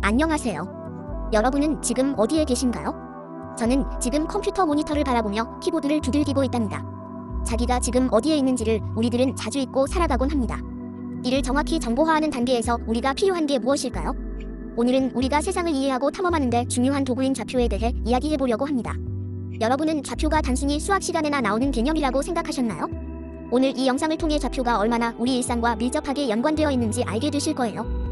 안녕하세요. 여러분은 지금 어디에 계신가요? 저는 지금 컴퓨터 모니터를 바라보며 키보드를 두들기고 있답니다. 자기가 지금 어디에 있는지를 우리들은 자주 잊고 살아가곤 합니다. 이를 정확히 정보화하는 단계에서 우리가 필요한 게 무엇일까요? 오늘은 우리가 세상을 이해하고 탐험하는 데 중요한 도구인 좌표에 대해 이야기해보려고 합니다. 여러분은 좌표가 단순히 수학 시간에나 나오는 개념이라고 생각하셨나요? 오늘 이 영상을 통해 좌표가 얼마나 우리 일상과 밀접하게 연관되어 있는지 알게 되실 거예요.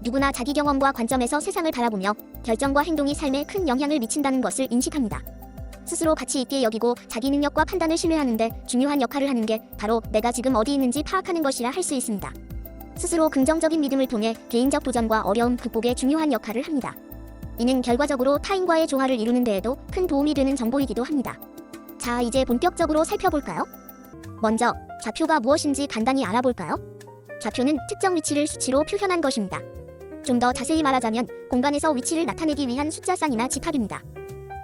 누구나 자기 경험과 관점에서 세상을 바라보며 결정과 행동이 삶에 큰 영향을 미친다는 것을 인식합니다. 스스로 가치 있게 여기고 자기 능력과 판단을 신뢰하는데 중요한 역할을 하는 게 바로 내가 지금 어디 있는지 파악하는 것이라 할 수 있습니다. 스스로 긍정적인 믿음을 통해 개인적 도전과 어려움 극복에 중요한 역할을 합니다. 이는 결과적으로 타인과의 조화를 이루는 데에도 큰 도움이 되는 정보이기도 합니다. 자, 이제 본격적으로 살펴볼까요? 먼저 좌표가 무엇인지 간단히 알아볼까요? 좌표는 특정 위치를 수치로 표현한 것입니다. 좀 더 자세히 말하자면 공간에서 위치를 나타내기 위한 숫자쌍이나 집합입니다.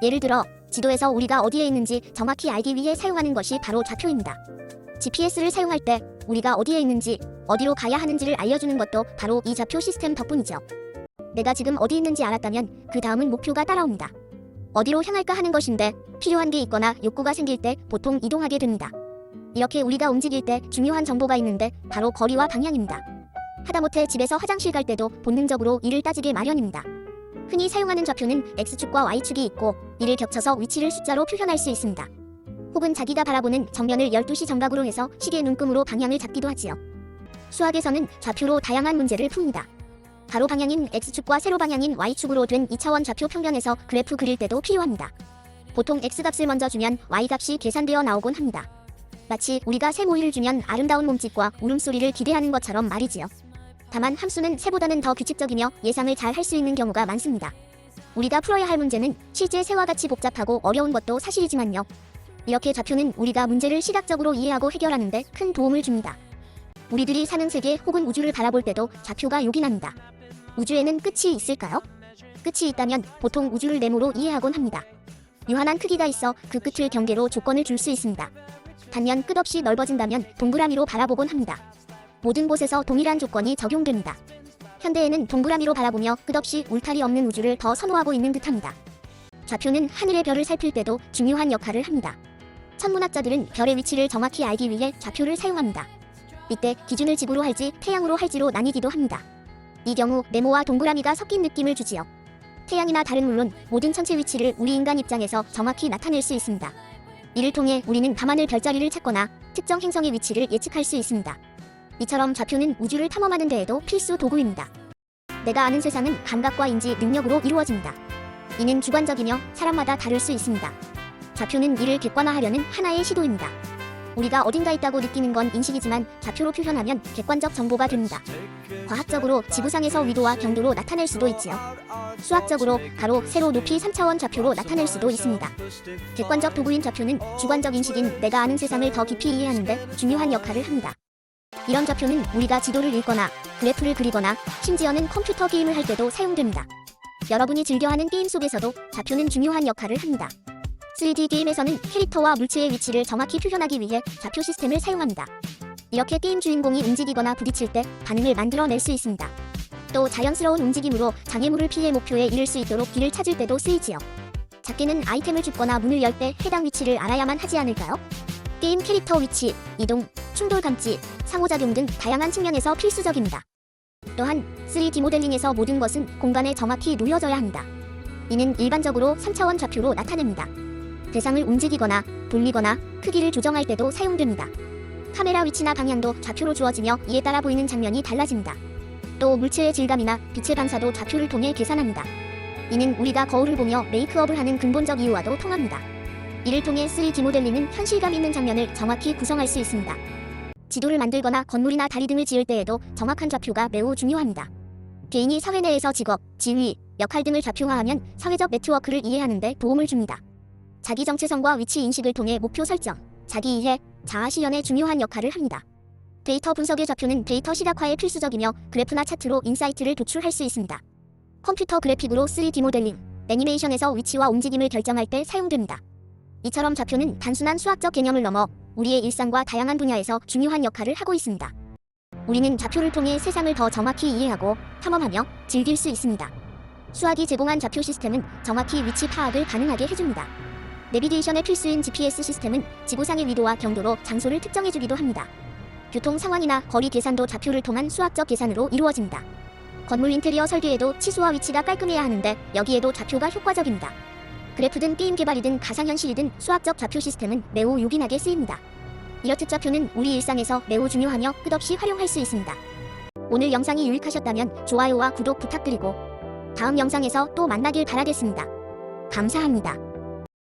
예를 들어 지도에서 우리가 어디에 있는지 정확히 알기 위해 사용하는 것이 바로 좌표입니다. GPS를 사용할 때 우리가 어디에 있는지, 어디로 가야 하는지를 알려주는 것도 바로 이 좌표 시스템 덕분이죠. 내가 지금 어디 있는지 알았다면 그 다음은 목표가 따라옵니다. 어디로 향할까 하는 것인데 필요한 게 있거나 욕구가 생길 때 보통 이동하게 됩니다. 이렇게 우리가 움직일 때 중요한 정보가 있는데 바로 거리와 방향입니다. 하다못해 집에서 화장실 갈 때도 본능적으로 이를 따지게 마련입니다. 흔히 사용하는 좌표는 X축과 Y축이 있고 이를 겹쳐서 위치를 숫자로 표현할 수 있습니다. 혹은 자기가 바라보는 정면을 12시 정각으로 해서 시계 눈금으로 방향을 잡기도 하지요. 수학에서는 좌표로 다양한 문제를 풉니다. 가로 방향인 X축과 세로 방향인 Y축으로 된 2차원 좌표 평면에서 그래프 그릴 때도 필요합니다. 보통 X값을 먼저 주면 Y값이 계산되어 나오곤 합니다. 마치 우리가 새 모이를 주면 아름다운 몸짓과 울음소리를 기대하는 것처럼 말이지요. 다만 함수는 새보다는 더 규칙적이며 예상을 잘 할 수 있는 경우가 많습니다. 우리가 풀어야 할 문제는 실제 새와 같이 복잡하고 어려운 것도 사실이지만요. 이렇게 좌표는 우리가 문제를 시각적으로 이해하고 해결하는 데 큰 도움을 줍니다. 우리들이 사는 세계 혹은 우주를 바라볼 때도 좌표가 요긴합니다. 우주에는 끝이 있을까요? 끝이 있다면 보통 우주를 네모로 이해하곤 합니다. 유한한 크기가 있어 그 끝을 경계로 조건을 줄 수 있습니다. 반면 끝없이 넓어진다면 동그라미로 바라보곤 합니다. 모든 곳에서 동일한 조건이 적용됩니다. 현대에는 동그라미로 바라보며 끝없이 울타리 없는 우주를 더 선호하고 있는 듯합니다. 좌표는 하늘의 별을 살필 때도 중요한 역할을 합니다. 천문학자들은 별의 위치를 정확히 알기 위해 좌표를 사용합니다. 이때 기준을 지구로 할지 태양으로 할지로 나뉘기도 합니다. 이 경우 네모와 동그라미가 섞인 느낌을 주지요. 태양이나 달은 물론 모든 천체 위치를 우리 인간 입장에서 정확히 나타낼 수 있습니다. 이를 통해 우리는 밤하늘 별자리를 찾거나 특정 행성의 위치를 예측할 수 있습니다. 이처럼 좌표는 우주를 탐험하는 데에도 필수 도구입니다. 내가 아는 세상은 감각과 인지, 능력으로 이루어집니다. 이는 주관적이며 사람마다 다를 수 있습니다. 좌표는 이를 객관화하려는 하나의 시도입니다. 우리가 어딘가 있다고 느끼는 건 인식이지만 좌표로 표현하면 객관적 정보가 됩니다. 과학적으로 지구상에서 위도와 경도로 나타낼 수도 있지요. 수학적으로 가로, 세로, 높이 3차원 좌표로 나타낼 수도 있습니다. 객관적 도구인 좌표는 주관적 인식인 내가 아는 세상을 더 깊이 이해하는 데 중요한 역할을 합니다. 이런 좌표는 우리가 지도를 읽거나 그래프를 그리거나 심지어는 컴퓨터 게임을 할 때도 사용됩니다. 여러분이 즐겨하는 게임 속에서도 좌표는 중요한 역할을 합니다. 3D 게임에서는 캐릭터와 물체의 위치를 정확히 표현하기 위해 좌표 시스템을 사용합니다. 이렇게 게임 주인공이 움직이거나 부딪힐 때 반응을 만들어낼 수 있습니다. 또 자연스러운 움직임으로 장애물을 피해 목표에 이를 수 있도록 길을 찾을 때도 쓰이지요. 작게는 아이템을 줍거나 문을 열 때 해당 위치를 알아야만 하지 않을까요? 게임 캐릭터 위치, 이동, 충돌 감지, 상호작용 등 다양한 측면에서 필수적입니다. 또한 3D 모델링에서 모든 것은 공간에 정확히 놓여져야 합니다. 이는 일반적으로 3차원 좌표로 나타냅니다. 대상을 움직이거나 돌리거나 크기를 조정할 때도 사용됩니다. 카메라 위치나 방향도 좌표로 주어지며 이에 따라 보이는 장면이 달라집니다. 또 물체의 질감이나 빛의 반사도 좌표를 통해 계산합니다. 이는 우리가 거울을 보며 메이크업을 하는 근본적 이유와도 통합니다. 이를 통해 3D 모델링은 현실감 있는 장면을 정확히 구성할 수 있습니다. 지도를 만들거나 건물이나 다리 등을 지을 때에도 정확한 좌표가 매우 중요합니다. 개인이 사회 내에서 직업, 지위, 역할 등을 좌표화하면 사회적 네트워크를 이해하는 데 도움을 줍니다. 자기 정체성과 위치 인식을 통해 목표 설정, 자기 이해, 자아 실현에 중요한 역할을 합니다. 데이터 분석의 좌표는 데이터 시각화에 필수적이며 그래프나 차트로 인사이트를 도출할 수 있습니다. 컴퓨터 그래픽으로 3D 모델링, 애니메이션에서 위치와 움직임을 결정할 때 사용됩니다. 이처럼 좌표는 단순한 수학적 개념을 넘어 우리의 일상과 다양한 분야에서 중요한 역할을 하고 있습니다. 우리는 좌표를 통해 세상을 더 정확히 이해하고 탐험하며 즐길 수 있습니다. 수학이 제공한 좌표 시스템은 정확히 위치 파악을 가능하게 해줍니다. 내비게이션의 필수인 GPS 시스템은 지구상의 위도와 경도로 장소를 특정해주기도 합니다. 교통 상황이나 거리 계산도 좌표를 통한 수학적 계산으로 이루어집니다. 건물 인테리어 설계에도 치수와 위치가 깔끔해야 하는데 여기에도 좌표가 효과적입니다. 그래프든 게임 개발이든 가상현실이든 수학적 좌표 시스템은 매우 요긴하게 쓰입니다. 이렇듯 좌표는 우리 일상에서 매우 중요하며 끝없이 활용할 수 있습니다. 오늘 영상이 유익하셨다면 좋아요와 구독 부탁드리고 다음 영상에서 또 만나길 바라겠습니다. 감사합니다.